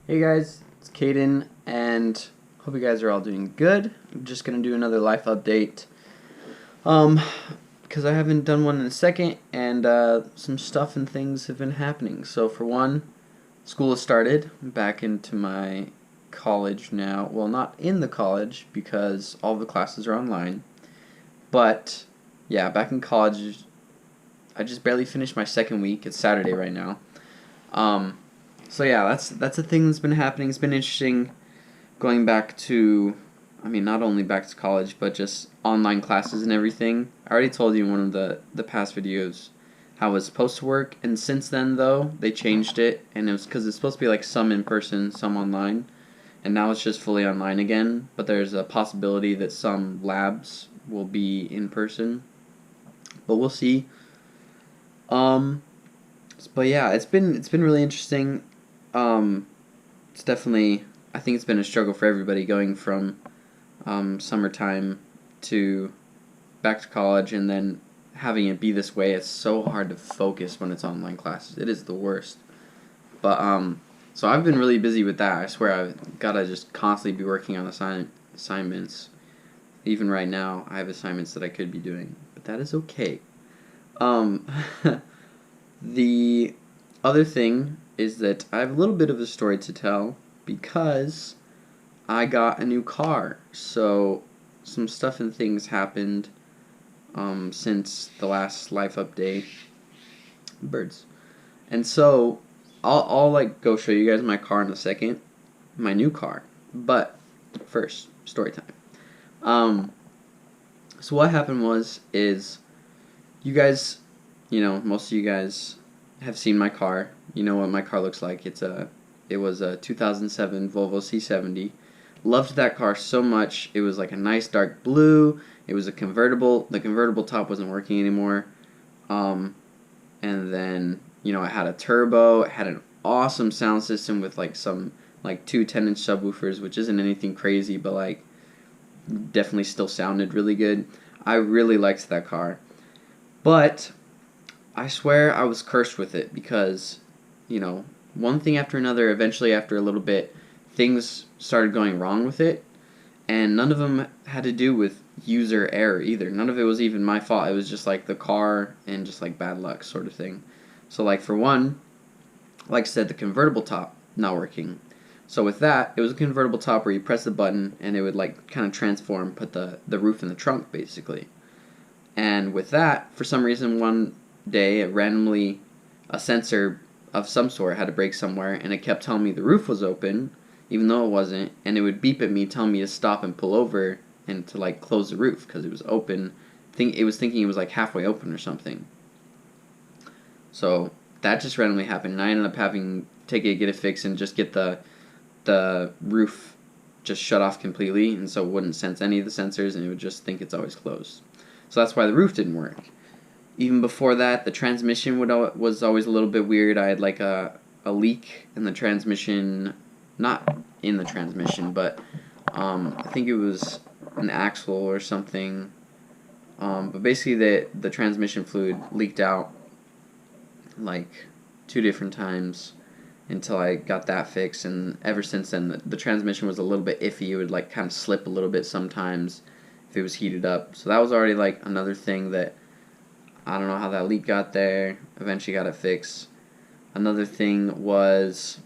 Hey guys, it's Caden, and hope you guys are all doing good. I'm just gonna do another life update, um, because I haven't done one in a second, and some stuff and things have been happening. So for one, school has started. I'm back into my college now. Well, not in the college because all the classes are online, but yeah, back in college. I just barely finished my second week. It's Saturday right now. Um, so yeah, that's a thing that's been happening. It's been interesting going back to, I mean, not only back to college, but just online classes and everything. I already told you in one of the past videos how it was supposed to work, and since then though they changed it, and it was because it's supposed to be like some in person, some online, and now it's just fully online again. But there's a possibility that some labs will be in person, but we'll see. Um, but yeah, it's been really interesting. Um, it's definitely, I think it's been a struggle for everybody going from summertime to back to college and then having it be this way. It's so hard to focus when it's online classes. It is the worst. But so I've been really busy with that. I swear I've gotta just constantly be working on assignments. Even right now, I have assignments that I could be doing, but that is okay. Um, the other thing is that I have a little bit of a story to tell because I got a new car. So some stuff and things happened since the last life update. Birds. And so I'll like go show you guys my car in a second, my new car. But first, story time. Um, so what happened is you guys, most of you guys have seen my car. You know what my car looks like. It was a 2007 Volvo C70. Loved that car so much. It was like a nice dark blue. It was a convertible. The convertible top wasn't working anymore. And then, it had a turbo. It had an awesome sound system with like some like two 10-inch subwoofers, which isn't anything crazy, but like definitely still sounded really good. I really liked that car. But I swear I was cursed with it because, one thing after another, eventually after a little bit, things started going wrong with it, and none of them had to do with user error either. None of it was even my fault. It was just like the car and just like bad luck sort of thing. So like for one, like I said, the convertible top not working. So with that, it was a convertible top where you press the button and it would like kind of transform, put the roof in the trunk basically. And with that, for some reason one day, a sensor of some sort had to break somewhere, and it kept telling me the roof was open, even though it wasn't, and it would beep at me telling me to stop and pull over and to like close the roof because it was open. It was thinking it was like halfway open or something. So that just randomly happened, and I ended up having to get it fixed and just get the roof just shut off completely, and so it wouldn't sense any of the sensors, and it would just think it's always closed. So that's why the roof didn't work. Even before that, the transmission was always a little bit weird. I had like a leak in the transmission, not in the transmission, but I think it was an axle or something. But basically, the transmission fluid leaked out like 2 different times until I got that fixed. And ever since then, the transmission was a little bit iffy. It would like kind of slip a little bit sometimes if it was heated up. So that was already like another thing that I don't know how that leak got there. Eventually got it fixed. Another thing was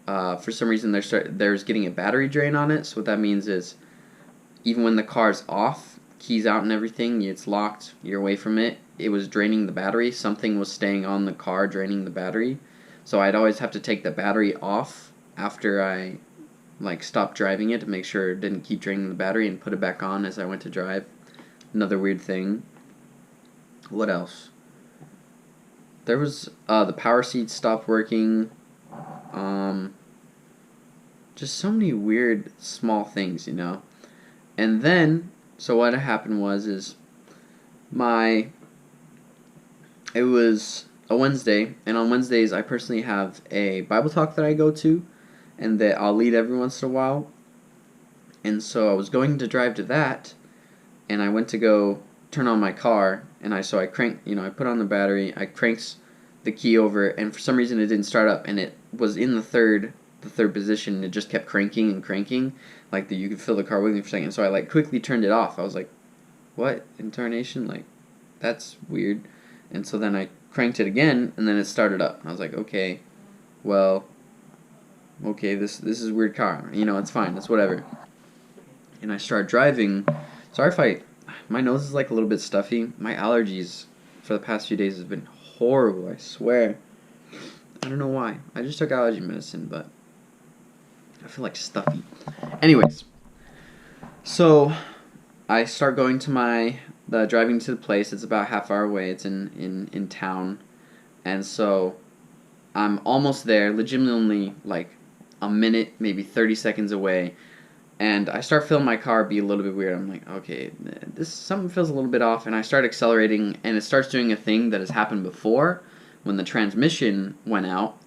for some reason there's getting a battery drain on it. So what that means is even when the car's off, keys out and everything, it's locked, you're away from it, it was draining the battery. Something was staying on the car, draining the battery. So I'd always have to take the battery off after I like stopped driving it to make sure it didn't keep draining the battery and put it back on as I went to drive. Another weird thing. What else? There was the power seat stopped working. Just so many weird small things, And then, so what happened is it was a Wednesday, and on Wednesdays I personally have a Bible talk that I go to, and that I'll lead every once in a while. And so I was going to drive to that, and I went to go turn on my car, and I put on the battery, I cranked the key over, and for some reason it didn't start up, and it was in the the third position, and it just kept cranking and cranking, like you could feel the car wiggling for a second. So I like quickly turned it off. I was like, what in tarnation? Like, that's weird. And so then I cranked it again, and then it started up. I was like, okay, well, okay, this is a weird car. You know, it's fine. It's whatever. And I started driving. Sorry if my nose is like a little bit stuffy. My allergies for the past few days has been horrible, I swear. I don't know why. I just took allergy medicine, but I feel like stuffy. Anyways, so I start going to driving to the place. It's about a half hour away. It's in town. And so I'm almost there, legitimately only like a minute, maybe 30 seconds away. And I start feeling my car be a little bit weird. I'm like, okay, something feels a little bit off. And I start accelerating, and it starts doing a thing that has happened before when the transmission went out.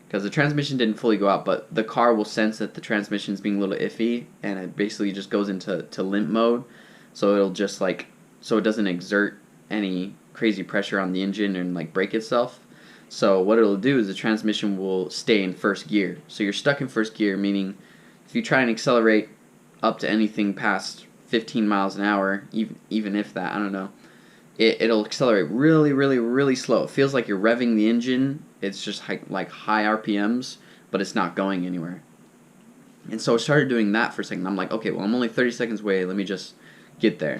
Because the transmission didn't fully go out, but the car will sense that the transmission's being a little iffy, and it basically just goes into limp mode. So it'll just so it doesn't exert any crazy pressure on the engine and like break itself. So what it'll do is the transmission will stay in first gear. So you're stuck in first gear, meaning if you try and accelerate up to anything past 15 miles an hour, even if that, I don't know, it'll accelerate really, really, really slow. It feels like you're revving the engine. It's just like high RPMs, but it's not going anywhere. And so I started doing that for a second. I'm like, okay, well, I'm only 30 seconds away. Let me just get there.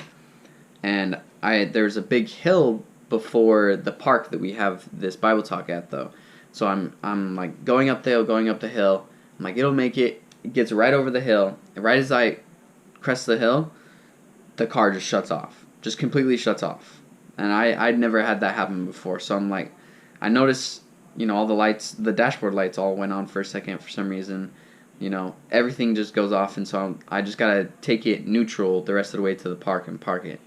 And there's a big hill before the park that we have this Bible talk at, though. So I'm like going up the hill. I'm like, it'll make it. It gets right over the hill. And right as I crest the hill, the car just shuts off. Just completely shuts off. And I'd never had that happen before. So I'm like, I noticed, all the lights, the dashboard lights all went on for a second for some reason. Everything just goes off. And so I just got to take it neutral the rest of the way to the park and park it.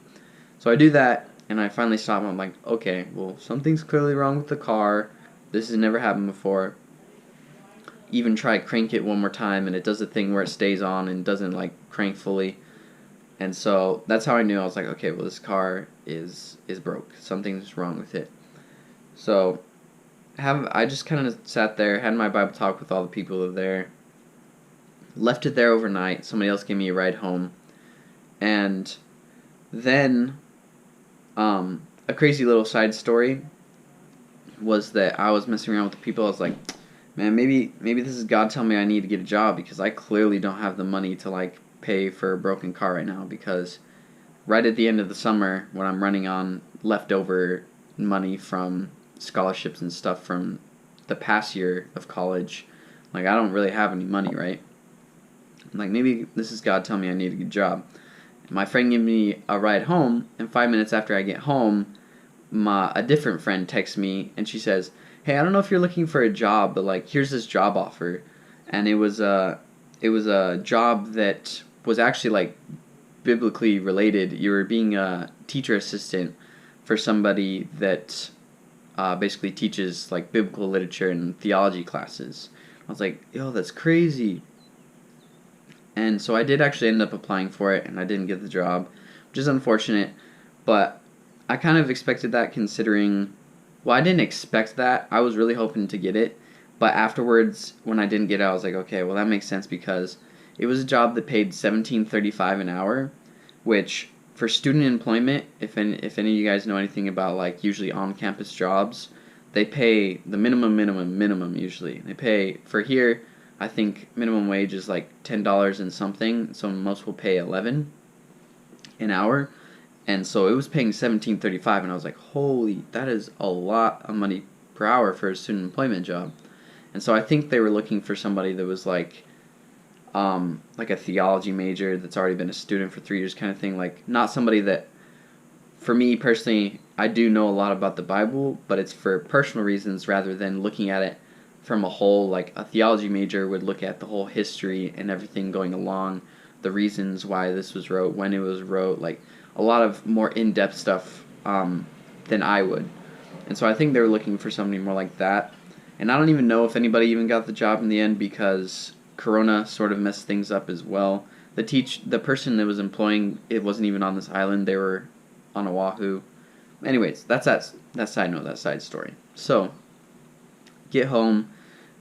So I do that, and I finally stop. And I'm like, okay, well, something's clearly wrong with the car. This has never happened before. Even try crank it one more time, and it does a thing where it stays on and doesn't like crank fully. And so that's how I knew. I was like, okay, well, this car is broke. Something's wrong with it. So I just kind of sat there, had my Bible talk with all the people that were there, left it there overnight. Somebody else gave me a ride home, and then a crazy little side story was that I was messing around with the people. I was like, man, maybe this is God telling me I need to get a job, because I clearly don't have the money to like pay for a broken car right now, because right at the end of the summer when I'm running on leftover money from scholarships and stuff from the past year of college, like I don't really have any money, right? Like, maybe this is God telling me I need to get a job. My friend gave me a ride home, and 5 minutes after I get home, a different friend texts me, and she says, hey, I don't know if you're looking for a job, but like, here's this job offer. And it was a job that was actually like biblically related. You were being a teacher assistant for somebody that basically teaches like biblical literature and theology classes. I was like, yo, that's crazy. And so I did actually end up applying for it, and I didn't get the job, which is unfortunate. But I kind of expected that, considering, well, I didn't expect that. I was really hoping to get it. But afterwards, when I didn't get it, I was like, okay, well, that makes sense, because it was a job that paid $17.35 an hour, which for student employment, if any of you guys know anything about like usually on-campus jobs, they pay the minimum usually. They pay, for here, I think minimum wage is like $10 and something, so most will pay $11 an hour. And so it was paying $17.35, and I was like, holy, that is a lot of money per hour for a student employment job. And so I think they were looking for somebody that was like a theology major that's already been a student for 3 years kind of thing. Like, not somebody that, for me personally, I do know a lot about the Bible, but it's for personal reasons rather than looking at it from a whole. Like, a theology major would look at the whole history and everything going along, the reasons why this was wrote, when it was wrote, like a lot of more in-depth stuff than I would. And so I think they were looking for somebody more like that. And I don't even know if anybody even got the job in the end, because Corona sort of messed things up as well. The person that was employing, it wasn't even on this island. They were on Oahu. Anyways, that's that side note, that side story. So, get home,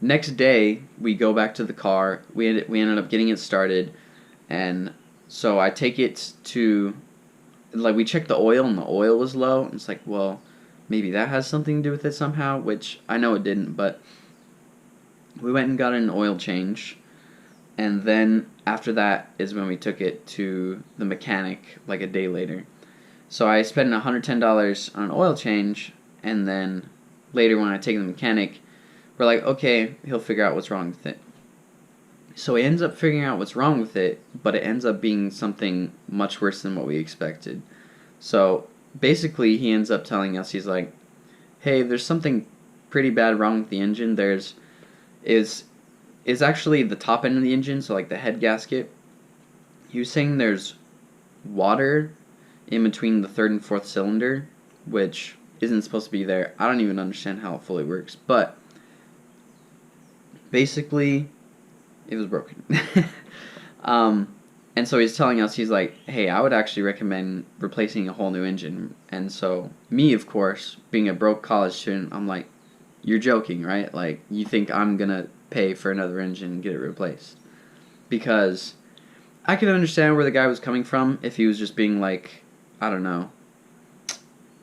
next day we go back to the car. We ended up getting it started, and so I take it to, like, we checked the oil and the oil was low. It's like, well, maybe that has something to do with it somehow, which I know it didn't, but we went and got an oil change, and then after that is when we took it to the mechanic like a day later. So I spent $110 on an oil change, and then later when I take it to the mechanic, we're like, okay, he'll figure out what's wrong with it. So he ends up figuring out what's wrong with it, but it ends up being something much worse than what we expected. So basically, he ends up telling us, he's like, hey, there's something pretty bad wrong with the engine. Is actually the top end of the engine, so like the head gasket. He was saying there's water in between the third and fourth cylinder, which isn't supposed to be there. I don't even understand how it fully works, but basically, it was broken. And so he's telling us, he's like, hey, I would actually recommend replacing a whole new engine. And so me, of course, being a broke college student, I'm like, you're joking, right? Like, you think I'm going to pay for another engine and get it replaced? Because I could understand where the guy was coming from if he was just being like, I don't know,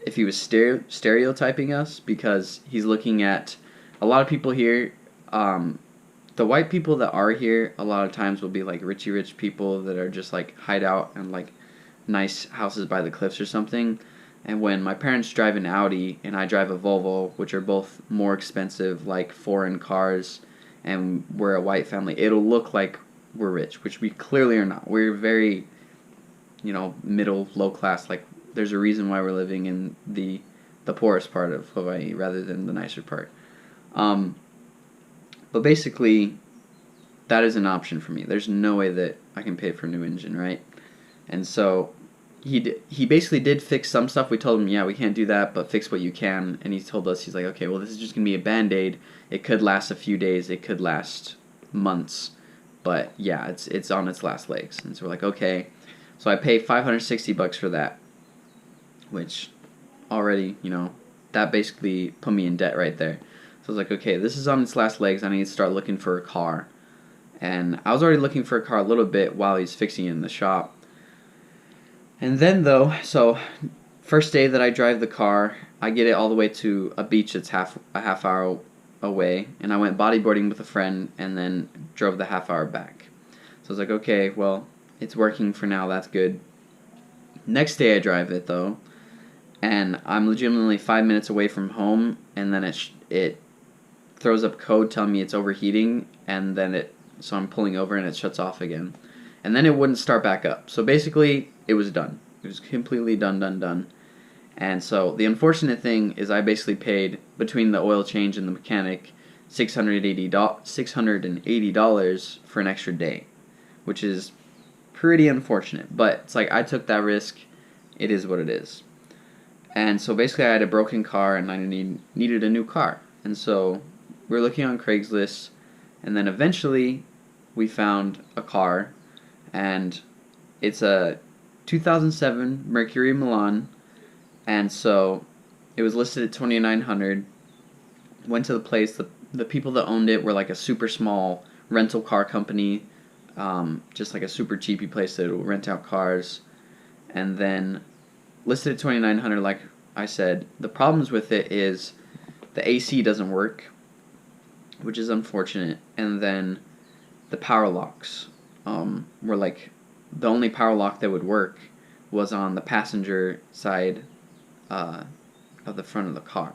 if he was stereotyping us, because he's looking at a lot of people here. The white people that are here a lot of times will be like rich people that are just like hide out in like nice houses by the cliffs or something. And when my parents drive an Audi and I drive a Volvo, which are both more expensive, like foreign cars, and we're a white family, it'll look like we're rich, which we clearly are not. We're very, middle, low class. Like, there's a reason why we're living in the poorest part of Hawaii rather than the nicer part. But basically, that is an option for me. There's no way that I can pay for a new engine, right? And so he basically did fix some stuff. We told him, yeah, we can't do that, but fix what you can. And he told us, he's like, okay, well, this is just going to be a Band-Aid. It could last a few days. It could last months. But, yeah, it's on its last legs. And so we're like, okay. So I pay $560 for that, which already, that basically put me in debt right there. So I was like, okay, this is on its last legs. I need to start looking for a car. And I was already looking for a car a little bit while he's fixing it in the shop. And then, though, so first day that I drive the car, I get it all the way to a beach that's a half hour away. And I went bodyboarding with a friend and then drove the half hour back. So I was like, okay, well, it's working for now. That's good. Next day I drive it, though, and I'm legitimately 5 minutes away from home, and then it throws up code telling me it's overheating, and then so I'm pulling over and it shuts off again. And then it wouldn't start back up. So basically, it was done. It was completely done. And so the unfortunate thing is I basically paid, between the oil change and the mechanic, $680 for an extra day, which is pretty unfortunate. But it's like, I took that risk. It is what it is. And so basically I had a broken car and I needed a new car. And so we were looking on Craigslist, and then eventually we found a car, and it's a 2007 Mercury Milan, and so it was listed at $2,900. Went to the place. The people that owned it were like a super small rental car company, just like a super cheapy place that would rent out cars, and then listed at $2,900. Like I said, the problems with it is the AC doesn't work, which is unfortunate, and then the power locks were like, the only power lock that would work was on the passenger side of the front of the car,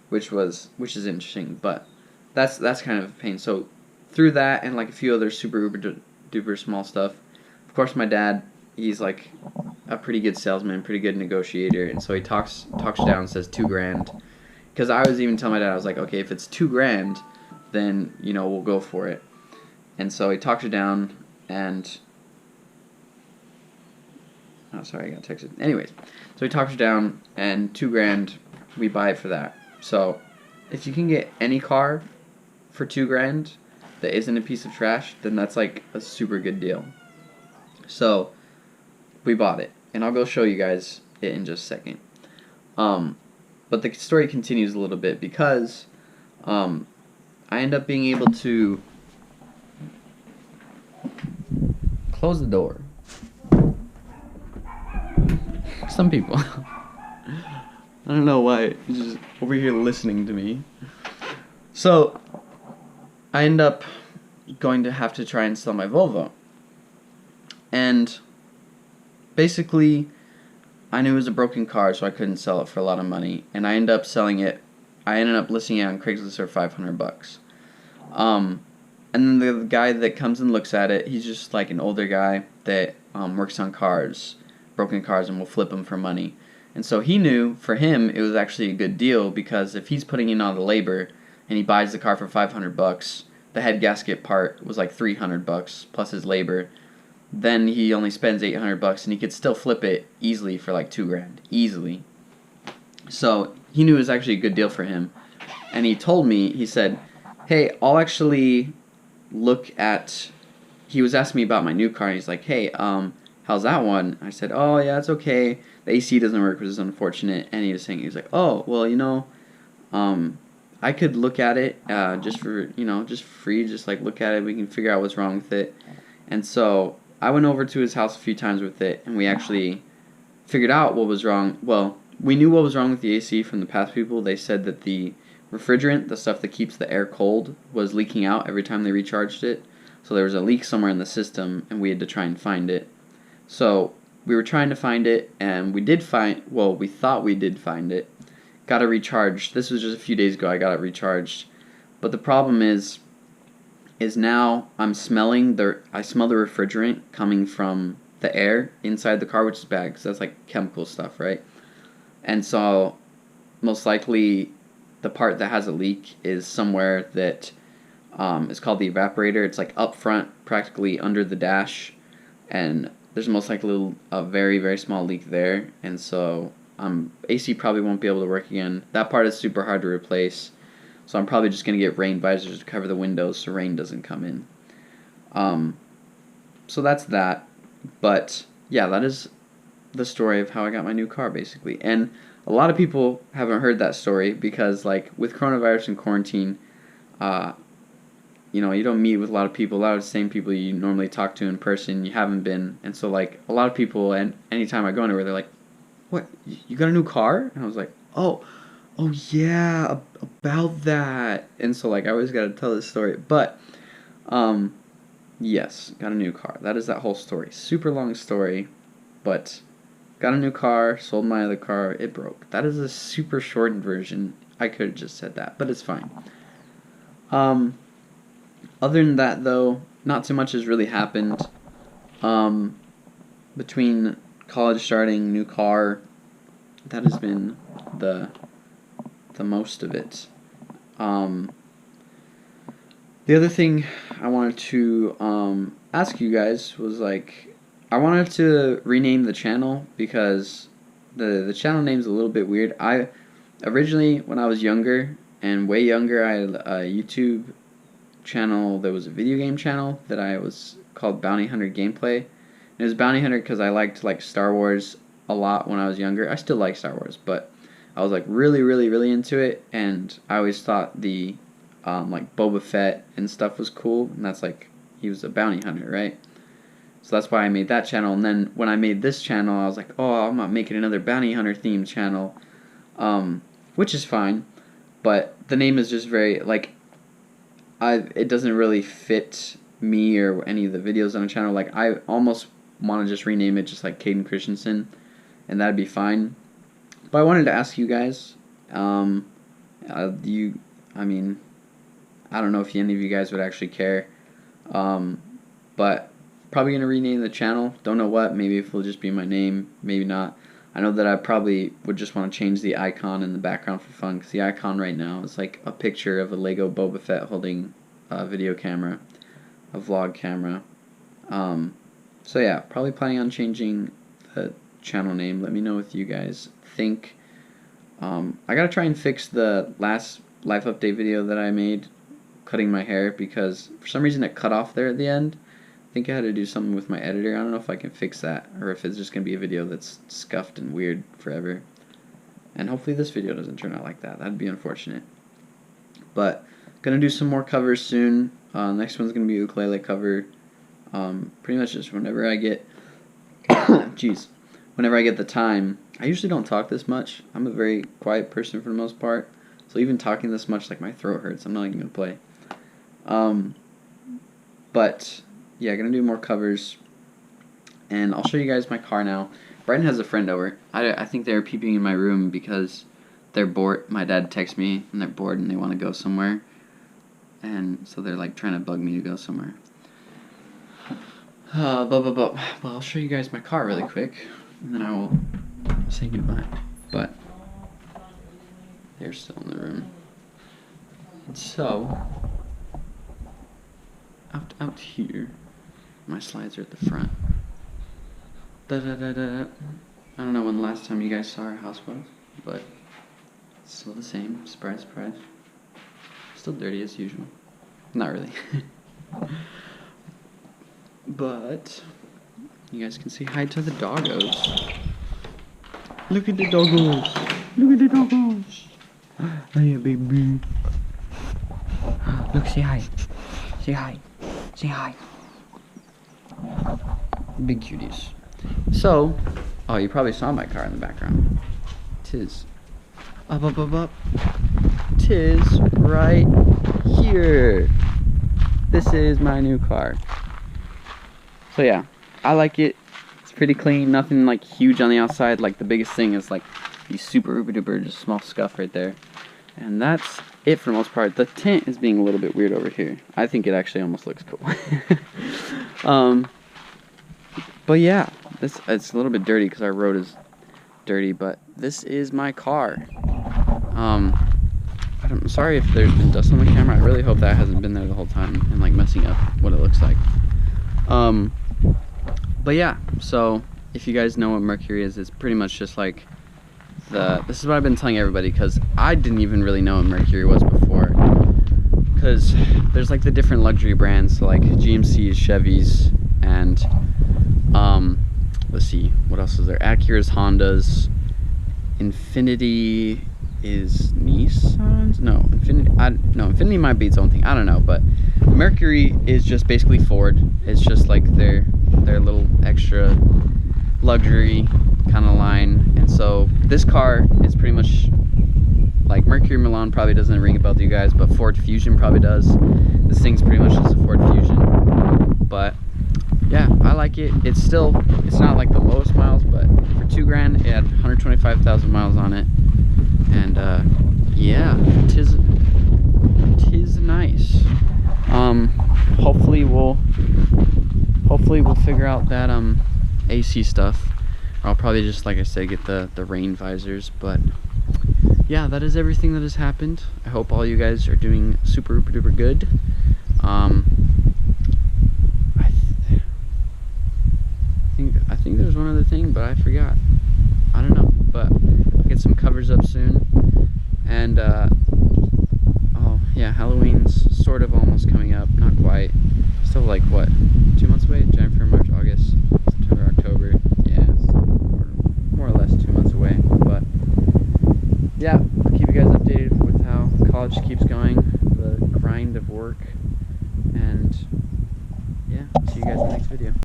which is interesting, but that's kind of a pain. So through that and like a few other super duper small stuff, of course my dad, he's like a pretty good salesman, pretty good negotiator, and so he talks down, says $2,000, because I was even telling my dad, I was like, okay, if it's $2,000, then we'll go for it. And so he talked her down, and oh, sorry, I got texted. Anyways, so he talked her down, and $2,000, we buy it for that. So if you can get any car for $2,000 that isn't a piece of trash, then that's like a super good deal. So we bought it, and I'll go show you guys it in just a second. But the story continues a little bit, because I I end up being able to close the door. Some people. I don't know why. He's just over here listening to me. So, I end up going to have to try and sell my Volvo. And basically, I knew it was a broken car, so I couldn't sell it for a lot of money. And I ended up selling it. I ended up listing it on Craigslist for $500. And then the guy that comes and looks at it, he's just like an older guy that works on cars, broken cars, and will flip them for money. And so he knew, for him, it was actually a good deal, because if he's putting in all the labor and he buys the car for $500, the head gasket part was like $300 plus his labor, then he only spends $800 and he could still flip it easily for like $2,000, easily. So he knew it was actually a good deal for him. And he told me, he said, hey, I'll actually look at, he was asking me about my new car, and he's like, hey, how's that one? I said, oh yeah, it's okay. The AC doesn't work, which is unfortunate. And he was saying, he was like, oh, well, you know, I could look at it just for, you know, just free, just like look at it. We can figure out what's wrong with it. And so I went over to his house a few times with it, and we actually figured out what was wrong. Well, we knew what was wrong with the AC from the past people. They said that the refrigerant, the stuff that keeps the air cold, was leaking out every time they recharged it. So there was a leak somewhere in the system, and we had to try and find it. So we were trying to find it, and we did find, well, we thought we did find it. Got it recharged. This was just a few days ago I got it recharged. But the problem is now I smell the refrigerant coming from the air inside the car, which is bad, because that's like chemical stuff, right? And so most likely the part that has a leak is somewhere that is called the evaporator. It's like up front, practically under the dash, and there's most likely a very, very small leak there, and so AC probably won't be able to work again. That part is super hard to replace, so I'm probably just going to get rain visors to cover the windows so rain doesn't come in. So that's that, but yeah, that is the story of how I got my new car, basically. And a lot of people haven't heard that story, because like with coronavirus and quarantine, you know, you don't meet with a lot of people. A lot of the same people you normally talk to in person, you haven't been. And so, like, a lot of people, and anytime I go anywhere, they're like, what, you got a new car? And I was like, oh yeah, about that. And so, like, I always got to tell this story. But, yes, got a new car. That is that whole story. Super long story, but got a new car, sold my other car, it broke. That is a super shortened version. I could have just said that, but it's fine. Other than that, though, not too much has really happened. Between college starting, new car, that has been the most of it. The other thing I wanted to ask you guys was, like, I wanted to rename the channel, because the channel name's a little bit weird. I originally, when I was younger, and way younger, I had a YouTube channel that was a video game channel that I was called Bounty Hunter Gameplay. And it was Bounty Hunter because I liked like Star Wars a lot when I was younger. I still like Star Wars, but I was like really, really, really into it, and I always thought the like Boba Fett and stuff was cool, and that's like, he was a bounty hunter, right? So that's why I made that channel. And then when I made this channel, I was like, oh, I'm not making another bounty hunter themed channel, which is fine, but the name is just very like, it doesn't really fit me or any of the videos on the channel. Like, I almost want to just rename it just like Caden Christensen, and that'd be fine. But I wanted to ask you guys, I mean, I don't know if any of you guys would actually care, but probably going to rename the channel. Don't know what, maybe if it'll just be my name, maybe not. I know that I probably would just want to change the icon in the background for fun, because the icon right now is like a picture of a Lego Boba Fett holding a video camera, a vlog camera. So yeah, probably planning on changing the channel name. Let me know what you guys think. I gotta try and fix the last life update video that I made, cutting my hair, because for some reason it cut off there at the end. I think I had to do something with my editor. I don't know if I can fix that, or if it's just going to be a video that's scuffed and weird forever. And hopefully this video doesn't turn out like that. That'd be unfortunate. But Gonna do some more covers soon. Next one's gonna be a ukulele cover. Pretty much just whenever I get, jeez, whenever I get the time. I usually don't talk this much. I'm a very quiet person for the most part. So even talking this much, like, my throat hurts. I'm not even gonna play. But yeah, gonna do more covers. And I'll show you guys my car now. Brighton has a friend over. I think they're peeping in my room because they're bored. My dad texts me and they're bored and they want to go somewhere. And so they're like trying to bug me to go somewhere. Well, I'll show you guys my car really quick. And then I will say goodbye. But they're still in the room. And so, out here, my slides are at the front. I don't know when the last time you guys saw our house was, but it's still the same. Surprise, surprise. Still dirty as usual. Not really. But you guys can say hi to the doggos. Look at the doggos. Look at the doggos. Hey, baby. Look, say hi. Say hi. Say hi. Big cuties. So, oh, you probably saw my car in the background. Tis up. Tis right here. This is my new car. So yeah, I like it. It's pretty clean. Nothing like huge on the outside. Like the biggest thing is like these super uber duper just small scuff right there. And that's it for the most part. The tint is being a little bit weird over here. I think it actually almost looks cool. But yeah, it's a little bit dirty because our road is dirty, but this is my car. I'm sorry if there's been dust on the camera. I really hope that hasn't been there the whole time and like messing up what it looks like. But yeah, so if you guys know what Mercury is, it's pretty much just like this is what I've been telling everybody because I didn't even really know what Mercury was before. Because there's like the different luxury brands, so like GMC's, Chevy's, and let's see, what else is there? Acura's, Honda's, Infiniti is Nissan's? No, Infiniti might be its own thing. I don't know, but Mercury is just basically Ford. It's just like their little extra luxury kind of line. And so this car is pretty much like Mercury Milan probably doesn't ring a bell to you guys, but Ford Fusion probably does. This thing's pretty much just a Ford Fusion. But yeah, I like it. It's not like the lowest miles, but for $2,000 it had 125,000 miles on it. And yeah, tis nice. Hopefully we'll figure out that AC stuff. Or I'll probably just, like I said, get the rain visors. But yeah, that is everything that has happened. I hope all you guys are doing super duper good. I think there's one other thing, but I forgot. I don't know, but I'll get some covers up soon. And oh yeah, Halloween's sort of almost coming up, not quite. Still like what, 2 months away? January, March, August, September, October. Yeah, it's more or less 2 months away. But yeah, I'll keep you guys updated with how college keeps going, the grind of work, and yeah, see you guys in the next video.